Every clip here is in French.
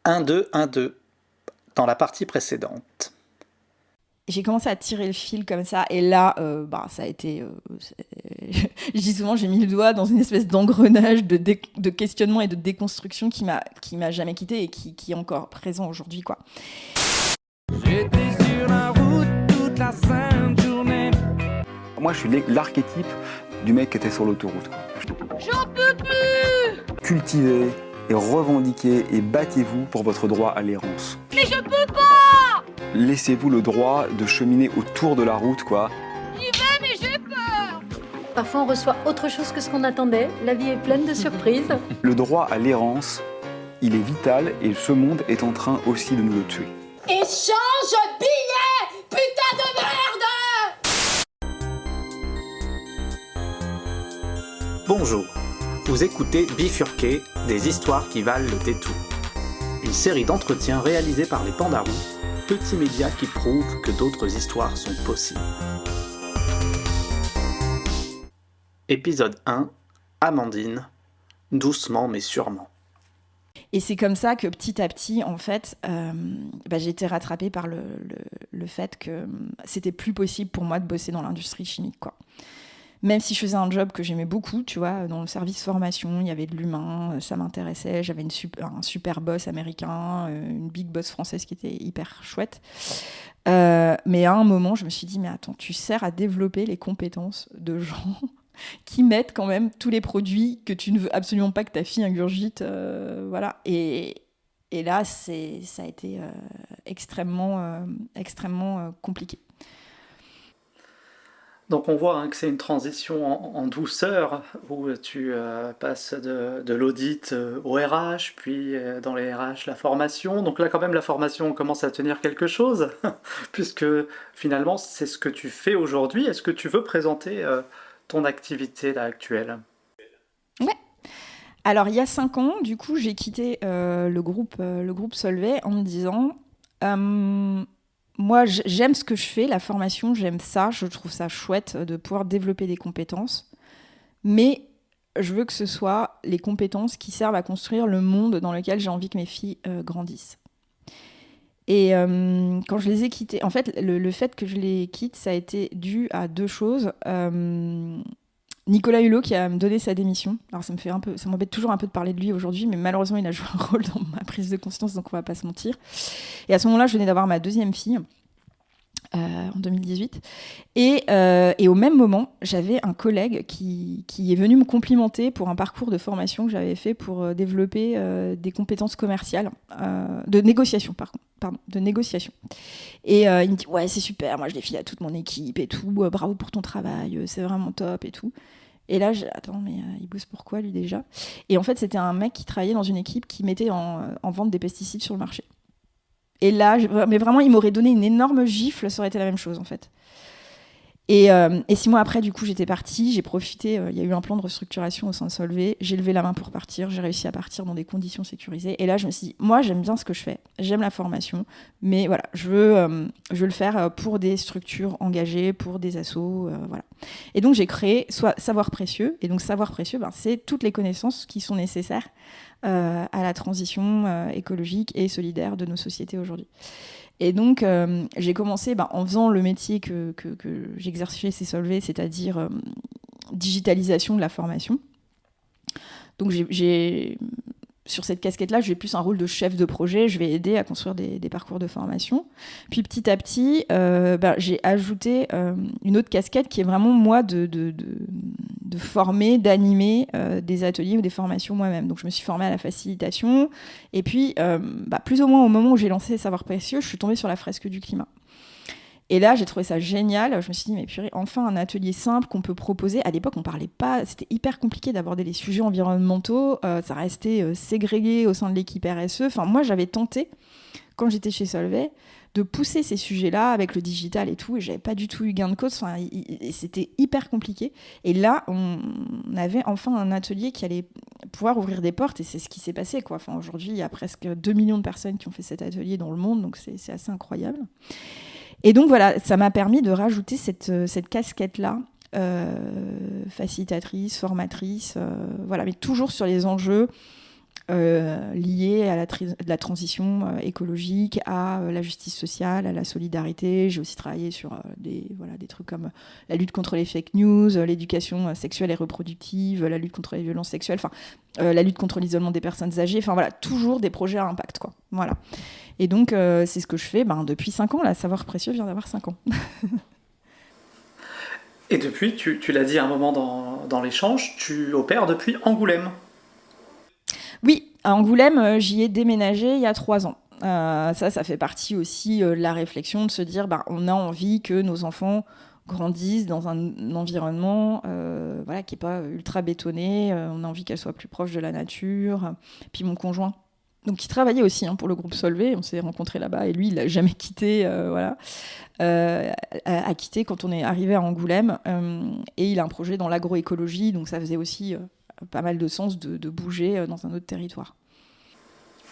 1-2, 1-2, dans la partie précédente. J'ai commencé à tirer le fil comme ça, et là, ça a été... je dis souvent, j'ai mis le doigt dans une espèce d'engrenage de questionnement et de déconstruction qui m'a jamais quitté et qui est encore présent aujourd'hui, quoi. J'étais sur la route toute la sainte journée. Moi, je suis l'archétype du mec qui était sur l'autoroute, quoi. J'en peux plus! Cultivez et revendiquez et battez-vous pour votre droit à l'errance. Mais je peux pas! Laissez-vous le droit de cheminer autour de la route, quoi. J'y vais, mais j'ai peur! Parfois, on reçoit autre chose que ce qu'on attendait. La vie est pleine de surprises. Le droit à l'errance, il est vital et ce monde est en train aussi de nous le tuer. Échange billet! Putain de merde! Bonjour, vous écoutez Bifurqué, des histoires qui valent le détour. Une série d'entretiens réalisés par les Pandarous, petits médias qui prouvent que d'autres histoires sont possibles. Épisode 1, Amandine, doucement mais sûrement. Et c'est comme ça que petit à petit, en fait, j'ai été rattrapée par le fait que c'était plus possible pour moi de bosser dans l'industrie chimique, quoi. Même si je faisais un job que j'aimais beaucoup, tu vois, dans le service formation, il y avait de l'humain, ça m'intéressait, j'avais un super boss américain, une big boss française qui était hyper chouette. Mais à un moment, je me suis dit, mais attends, tu sers à développer les compétences de gens qui mettent quand même tous les produits que tu ne veux absolument pas que ta fille ingurgite, voilà. Et là, ça a été extrêmement compliqué. Donc on voit que c'est une transition en douceur, où tu passes de l'audit au RH, puis dans les RH la formation. Donc là quand même la formation commence à tenir quelque chose, puisque finalement c'est ce que tu fais aujourd'hui. Est-ce que tu veux présenter ton activité là, actuelle ? Ouais. Alors il y a 5 ans, du coup j'ai quitté le groupe Solvay en me disant... moi, j'aime ce que je fais, la formation, j'aime ça, je trouve ça chouette de pouvoir développer des compétences, mais je veux que ce soit les compétences qui servent à construire le monde dans lequel j'ai envie que mes filles grandissent. Et quand je les ai quittées, en fait, le fait que je les quitte, ça a été dû à 2 choses. Nicolas Hulot qui a donné sa démission. Alors ça m'embête toujours un peu de parler de lui aujourd'hui, mais malheureusement il a joué un rôle dans ma prise de conscience, donc on va pas se mentir. Et à ce moment-là, je venais d'avoir ma 2e fille en 2018, et au même moment, j'avais un collègue qui est venu me complimenter pour un parcours de formation que j'avais fait pour développer des compétences commerciales, de négociation, de négociation. Et il me dit, ouais, c'est super, moi je les file à toute mon équipe et tout, bravo pour ton travail, c'est vraiment top et tout. Et là, attends, mais il bosse pourquoi lui déjà ? Et en fait, c'était un mec qui travaillait dans une équipe qui mettait en vente des pesticides sur le marché. Et là, mais vraiment, il m'aurait donné une énorme gifle, ça aurait été la même chose en fait. Et 6 mois après, du coup, j'étais partie, j'ai profité, il y a eu un plan de restructuration au sein de Solvay, j'ai levé la main pour partir, j'ai réussi à partir dans des conditions sécurisées. Et là, je me suis dit, moi, j'aime bien ce que je fais, j'aime la formation, mais voilà, je veux le faire pour des structures engagées, pour des assos, voilà. Et donc, j'ai créé Savoir Précieux, et donc Savoir Précieux, c'est toutes les connaissances qui sont nécessaires à la transition écologique et solidaire de nos sociétés aujourd'hui. Et donc, j'ai commencé en faisant le métier que j'exerçais chez Solvay, c'est-à-dire digitalisation de la formation. Donc, sur cette casquette-là, j'ai plus un rôle de chef de projet. Je vais aider à construire des parcours de formation. Puis, petit à petit, j'ai ajouté une autre casquette qui est vraiment, moi, de former, d'animer des ateliers ou des formations moi-même. Donc, je me suis formée à la facilitation. Et puis, plus ou moins au moment où j'ai lancé Savoir Précieux, je suis tombée sur la fresque du climat. Et là, j'ai trouvé ça génial. Je me suis dit, mais purée, enfin un atelier simple qu'on peut proposer. À l'époque, on parlait pas, c'était hyper compliqué d'aborder les sujets environnementaux. Ça restait ségrégué au sein de l'équipe RSE. Enfin, moi, j'avais tenté, quand j'étais chez Solvay, de pousser ces sujets-là avec le digital et tout. Et j'avais pas du tout eu gain de cause. Enfin, c'était hyper compliqué. Et là, on avait enfin un atelier qui allait pouvoir ouvrir des portes. Et c'est ce qui s'est passé, quoi. Enfin, aujourd'hui, il y a presque 2 millions de personnes qui ont fait cet atelier dans le monde. Donc, c'est assez incroyable. Et donc voilà, ça m'a permis de rajouter cette casquette-là, facilitatrice, formatrice, voilà, mais toujours sur les enjeux liées à la transition écologique, à la justice sociale, à la solidarité. J'ai aussi travaillé sur des trucs comme la lutte contre les fake news, l'éducation sexuelle et reproductive, la lutte contre les violences sexuelles, la lutte contre l'isolement des personnes âgées, toujours des projets à impact, quoi. Voilà. Et donc, c'est ce que je fais depuis 5 ans. Là, Savoir Précieux vient d'avoir 5 ans. Et depuis, tu l'as dit à un moment dans l'échange, tu opères depuis Angoulême. Oui, à Angoulême, j'y ai déménagé il y a 3 ans. Ça fait partie aussi de la réflexion de se dire on a envie que nos enfants grandissent dans un environnement qui n'est pas ultra bétonné. On a envie qu'elles soient plus proches de la nature. Puis mon conjoint, donc il travaillait aussi pour le groupe Solvay, on s'est rencontrés là-bas et lui il n'a jamais quitté, a quitté quand on est arrivé à Angoulême et il a un projet dans l'agroécologie, donc ça faisait aussi pas mal de sens de bouger dans un autre territoire.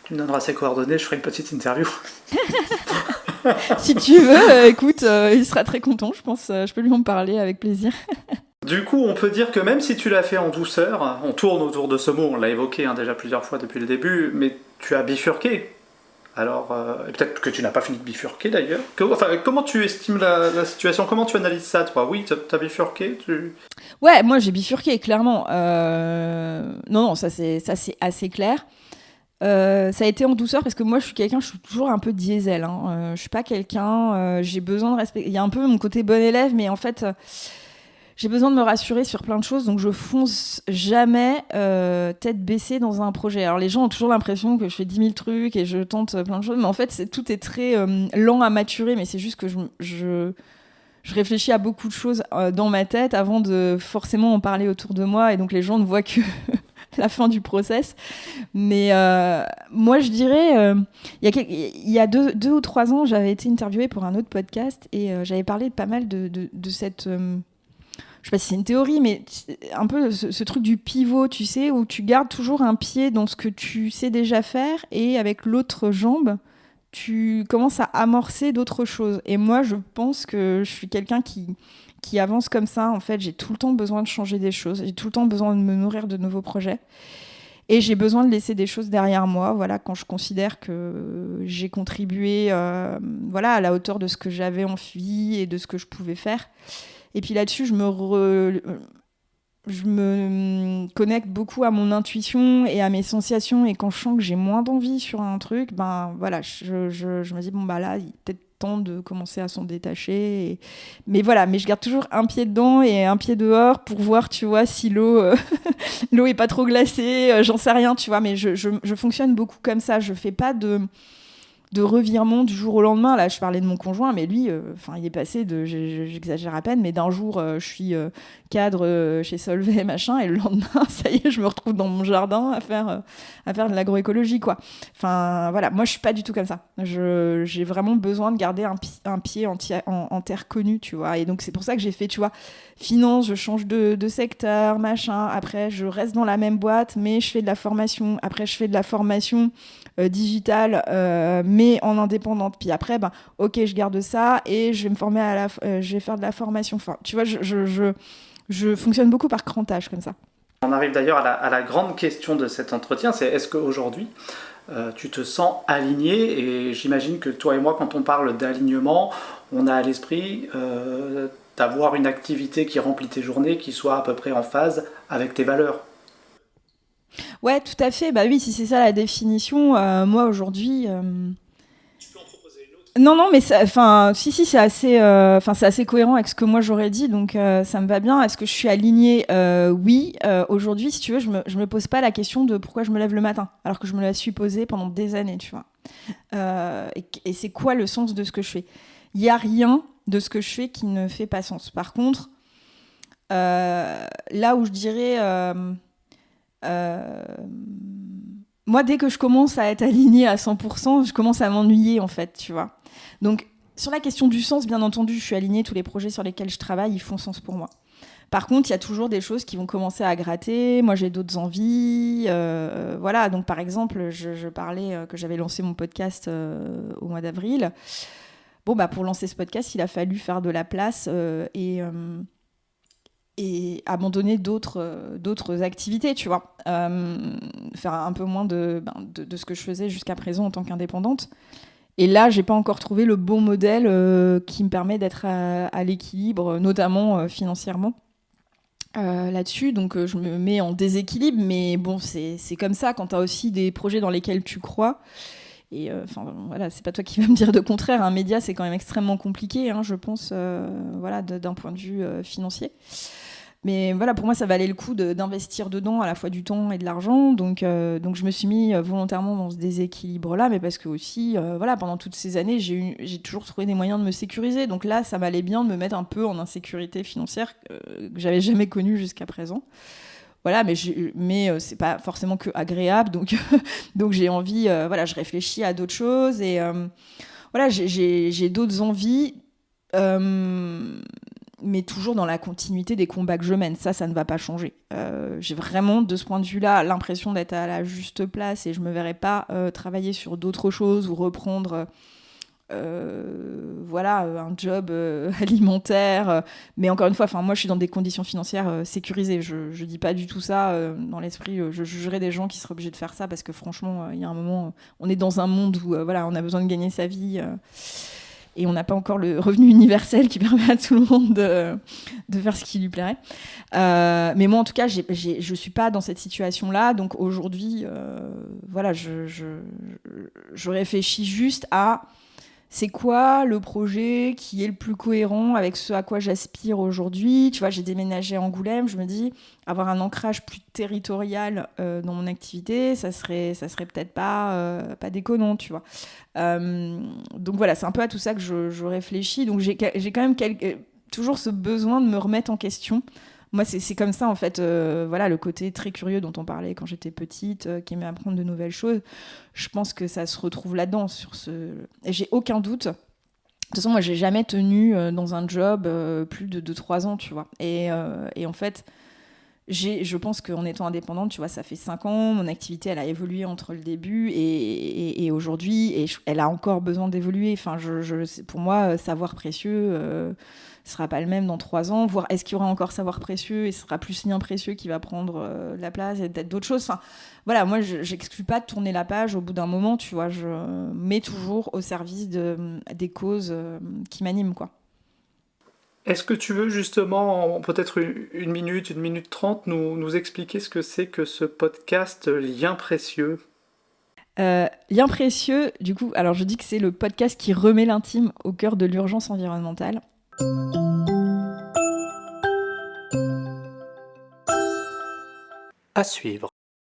Tu me donneras ses coordonnées, je ferai une petite interview. Si tu veux, écoute, il sera très content, je pense, je peux lui en parler avec plaisir. Du coup, on peut dire que même si tu l'as fait en douceur, on tourne autour de ce mot, on l'a évoqué déjà plusieurs fois depuis le début, mais tu as bifurqué. Alors, et peut-être que tu n'as pas fini de bifurquer d'ailleurs. Comment tu estimes la situation? Comment tu analyses ça, toi? Oui, tu as bifurqué Ouais, moi j'ai bifurqué, clairement. Non, ça c'est assez clair. Ça a été en douceur parce que moi je suis toujours un peu diesel. Je suis pas quelqu'un, j'ai besoin de respect. Il y a un peu mon côté bon élève, mais en fait, j'ai besoin de me rassurer sur plein de choses, donc je fonce jamais tête baissée dans un projet. Alors les gens ont toujours l'impression que je fais 10 000 trucs et je tente plein de choses, mais en fait tout est très lent à maturer, mais c'est juste que je réfléchis à beaucoup de choses dans ma tête avant de forcément en parler autour de moi, et donc les gens ne voient que la fin du process. Mais moi je dirais, il y a 2 ou 3 ans, j'avais été interviewée pour un autre podcast et j'avais parlé pas mal de cette... je sais pas si c'est une théorie, mais un peu ce truc du pivot, tu sais, où tu gardes toujours un pied dans ce que tu sais déjà faire et avec l'autre jambe, tu commences à amorcer d'autres choses. Et moi, je pense que je suis quelqu'un qui avance comme ça. En fait, j'ai tout le temps besoin de changer des choses. J'ai tout le temps besoin de me nourrir de nouveaux projets. Et j'ai besoin de laisser des choses derrière moi, quand je considère que j'ai contribué à la hauteur de ce que j'avais envie et de ce que je pouvais faire. Et puis là-dessus, je me connecte beaucoup à mon intuition et à mes sensations. Et quand je sens que j'ai moins d'envie sur un truc, je me dis, là, il est peut-être temps de commencer à s'en détacher. Mais je garde toujours un pied dedans et un pied dehors pour voir, tu vois, si l'eau est pas trop glacée, j'en sais rien, tu vois. Mais je fonctionne beaucoup comme ça. Je fais pas de revirement du jour au lendemain. Là, je parlais de mon conjoint, mais lui, il est passé de, j'exagère à peine, mais d'un jour, je suis cadre chez Solvay, machin, et le lendemain, ça y est, je me retrouve dans mon jardin à faire de l'agroécologie, quoi. Moi, je suis pas du tout comme ça. J'ai vraiment besoin de garder un pied en terre connue, tu vois. Et donc, c'est pour ça que j'ai fait, tu vois, finance, je change de secteur, machin. Après, je reste dans la même boîte, mais je fais de la formation. Après, je fais de la formation digitale, mais en indépendante. Puis après, ok, je garde ça et je vais me former je vais faire de la formation. Enfin, tu vois, je fonctionne beaucoup par crantage comme ça. On arrive d'ailleurs à la grande question de cet entretien, c'est est-ce qu'aujourd'hui tu te sens aligné? Et j'imagine que toi et moi, quand on parle d'alignement, on a à l'esprit d'avoir une activité qui remplit tes journées, qui soit à peu près en phase avec tes valeurs. Ouais, tout à fait. Oui, si c'est ça la définition, moi aujourd'hui... Tu peux en proposer une autre? Non, mais c'est assez cohérent avec ce que moi j'aurais dit, donc ça me va bien. Est-ce que je suis alignée? Oui. Aujourd'hui, si tu veux, je me pose pas la question de pourquoi je me lève le matin, alors que je me la suis posée pendant des années, tu vois. Et c'est quoi le sens de ce que je fais? Il y a rien de ce que je fais qui ne fait pas sens. Par contre, là où je dirais... moi, dès que je commence à être alignée à 100%, je commence à m'ennuyer, en fait, tu vois. Donc, sur la question du sens, bien entendu, je suis alignée. Tous les projets sur lesquels je travaille, ils font sens pour moi. Par contre, il y a toujours des choses qui vont commencer à gratter. Moi, j'ai d'autres envies. Donc, par exemple, je parlais que j'avais lancé mon podcast au mois d'avril. Pour lancer ce podcast, il a fallu faire de la place et abandonner d'autres activités, tu vois. Faire un peu moins de ce que je faisais jusqu'à présent en tant qu'indépendante. Et là, j'ai pas encore trouvé le bon modèle qui me permet d'être à l'équilibre, notamment financièrement. Là-dessus, donc je me mets en déséquilibre, mais bon, c'est comme ça quand tu as aussi des projets dans lesquels tu crois. Et voilà, c'est pas toi qui vas me dire de contraire. Un média, c'est quand même extrêmement compliqué, hein, je pense, voilà, d'un point de vue financier. Mais voilà, pour moi, ça valait le coup d'investir dedans à la fois du temps et de l'argent. Donc je me suis mis volontairement dans ce déséquilibre-là, mais parce que aussi, voilà, pendant toutes ces années, j'ai toujours trouvé des moyens de me sécuriser. Donc là, ça m'allait bien de me mettre un peu en insécurité financière que j'avais jamais connue jusqu'à présent. Voilà, mais c'est pas forcément que agréable. Donc j'ai envie, voilà, je réfléchis à d'autres choses et voilà, j'ai d'autres envies. Mais toujours dans la continuité des combats que je mène. Ça ne va pas changer. J'ai vraiment, de ce point de vue-là, l'impression d'être à la juste place et je ne me verrai pas travailler sur d'autres choses ou reprendre voilà, un job alimentaire. Mais encore une fois, moi, je suis dans des conditions financières sécurisées. Je ne dis pas du tout ça dans l'esprit. Je jugerais des gens qui seraient obligés de faire ça parce que franchement, il y a un moment, on est dans un monde où voilà, on a besoin de gagner sa vie. Et on n'a pas encore le revenu universel qui permet à tout le monde de faire ce qui lui plairait. Mais moi, en tout cas, je ne suis pas dans cette situation-là. Donc aujourd'hui, voilà, je réfléchis juste à c'est quoi le projet qui est le plus cohérent avec ce à quoi j'aspire aujourd'hui. Tu vois, j'ai déménagé à Angoulême. Je me dis, avoir un ancrage plus territorial dans mon activité, ça serait peut-être pas déconnant, tu vois. Donc voilà, c'est un peu à tout ça que je réfléchis. Donc j'ai quand même toujours ce besoin de me remettre en question. Moi, c'est comme ça, en fait, voilà, le côté très curieux dont on parlait quand j'étais petite, qui aimait apprendre de nouvelles choses. Je pense que ça se retrouve là-dedans. Et j'ai aucun doute. De toute façon, moi, j'ai jamais tenu dans un job plus de 3 ans, tu vois. Et en fait, je pense qu'en étant indépendante, tu vois, ça fait 5 ans, mon activité, elle a évolué entre le début et aujourd'hui, et elle a encore besoin d'évoluer. Enfin, pour moi, savoir précieux ne sera pas le même dans 3 ans, voire est-ce qu'il y aura encore savoir précieux et ce sera plus lien précieux qui va prendre la place et peut-être d'autres choses. Enfin, voilà, moi, j'exclus pas de tourner la page au bout d'un moment, tu vois, je mets toujours au service des causes qui m'animent, quoi. Est-ce que tu veux justement, en peut-être une minute 30, nous expliquer ce que c'est que ce podcast Liens précieux? Liens précieux, du coup, alors je dis que c'est le podcast qui remet l'intime au cœur de l'urgence environnementale. À suivre.